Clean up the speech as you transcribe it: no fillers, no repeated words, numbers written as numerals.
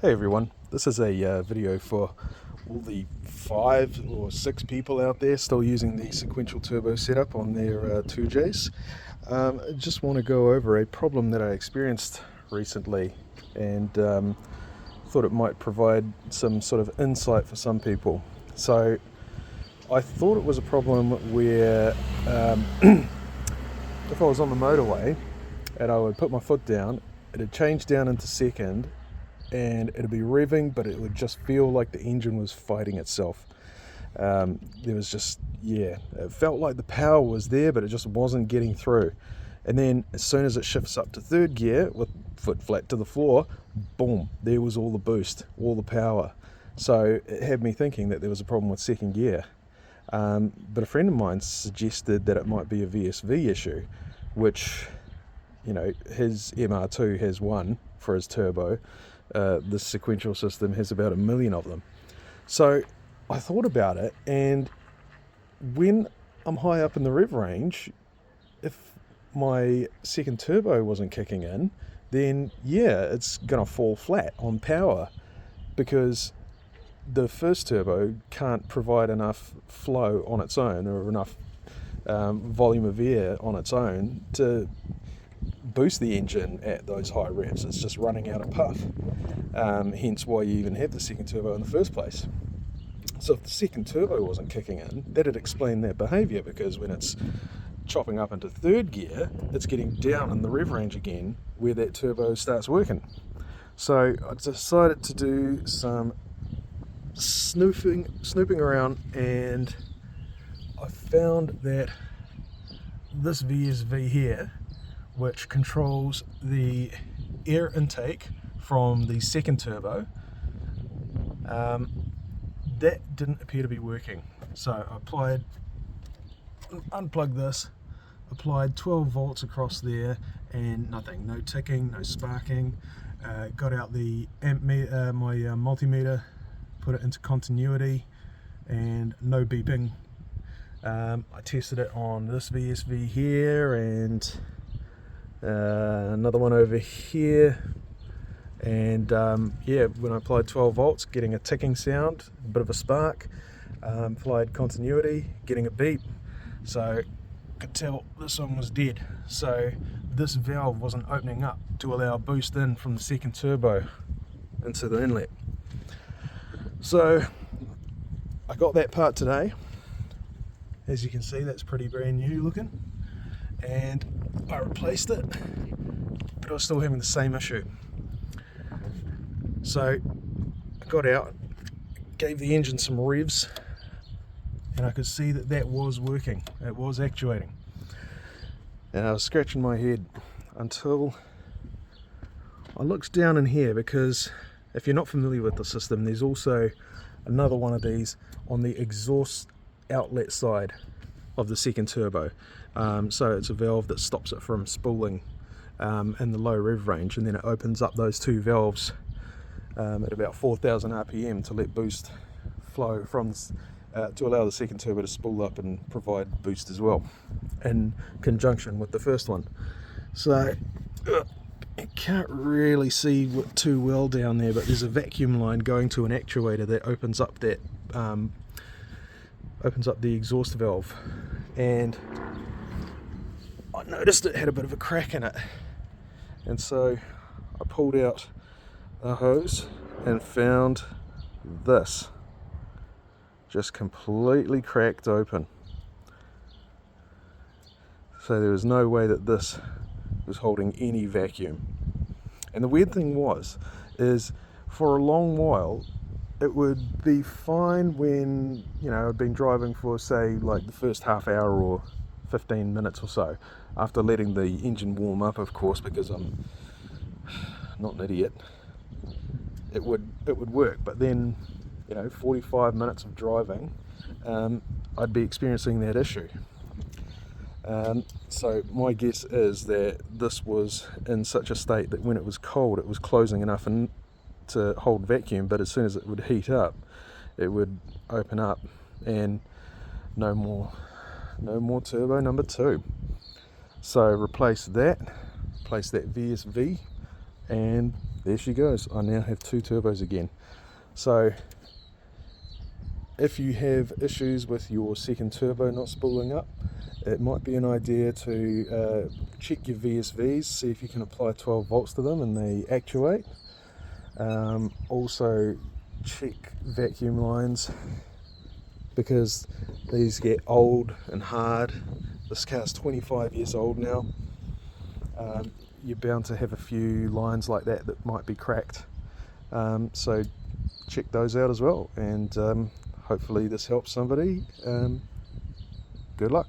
Hey everyone, this is a video for all the 5 or 6 people out there still using the sequential turbo setup on their 2Js. I just want to go over a problem that I experienced recently and thought it might provide some sort of insight for some people. So I thought it was a problem where if I was on the motorway and I would put my foot down, it'd change down into second and it'd be revving, but it would just feel like the engine was fighting itself. There was just, it felt like the power was there, but it just wasn't getting through. And then as soon as it shifts up to third gear with foot flat to the floor, boom, there was all the boost, all the power. So it had me thinking that there was a problem with second gear. But a friend of mine suggested that it might be a VSV issue, which, his MR2 has one for his turbo. This sequential system has about 1 million of them. So I thought about it, and when I'm high up in the rev range, if my second turbo wasn't kicking in, then it's gonna fall flat on power, because the first turbo can't provide enough flow on its own, or enough volume of air on its own to boost the engine at those high revs. It's just running out of puff, hence why you even have the second turbo in the first place. So if the second turbo wasn't kicking in, that'd explain that behavior, because when it's chopping up into third gear, it's getting down in the rev range again where that turbo starts working. So I decided to do some snooping around, and I found that this VSV here, which controls the air intake from the second turbo, that didn't appear to be working. So I unplugged this, applied 12 volts across there, and nothing, no ticking, no sparking. Got out the amp meter, my multimeter, put it into continuity, and no beeping. I tested it on this VSV here and another one over here, and when I applied 12 volts, getting a ticking sound, a bit of a spark. Applied continuity, getting a beep, so I could tell this one was dead. So this valve wasn't opening up to allow boost in from the second turbo into the inlet. So I got that part today. As you can see, that's pretty brand new looking, and I replaced it, but I was still having the same issue. So I got out, gave the engine some revs, and I could see that was working, it was actuating. And I was scratching my head until I looked down in here, because if you're not familiar with the system, there's also another one of these on the exhaust outlet side of the second turbo. So it's a valve that stops it from spooling in the low rev range, and then it opens up those two valves at about 4,000 RPM to let boost flow from to allow the second turbo to spool up and provide boost as well, in conjunction with the first one. So I can't really see too well down there, but there's a vacuum line going to an actuator that opens up that the exhaust valve, and I noticed it had a bit of a crack in it, and so I pulled out a hose and found this just completely cracked open. So there was no way that this was holding any vacuum. And the weird thing is for a long while it would be fine when, I'd been driving for, say, like the first half hour or 15 minutes or so, after letting the engine warm up, of course, because I'm not an idiot. It would work, but then 45 minutes of driving, I'd be experiencing that issue. So my guess is that this was in such a state that when it was cold, it was closing enough to hold vacuum, but as soon as it would heat up, it would open up, and no more turbo number 2. So replace that VSV, and there she goes. I now have 2 turbos again. So if you have issues with your second turbo not spooling up, it might be an idea to check your VSVs, see if you can apply 12 volts to them and they actuate. Also check vacuum lines, because these get old and hard. This car's 25 years old now. You're bound to have a few lines like that that might be cracked. So check those out as well, and hopefully this helps somebody. Good luck.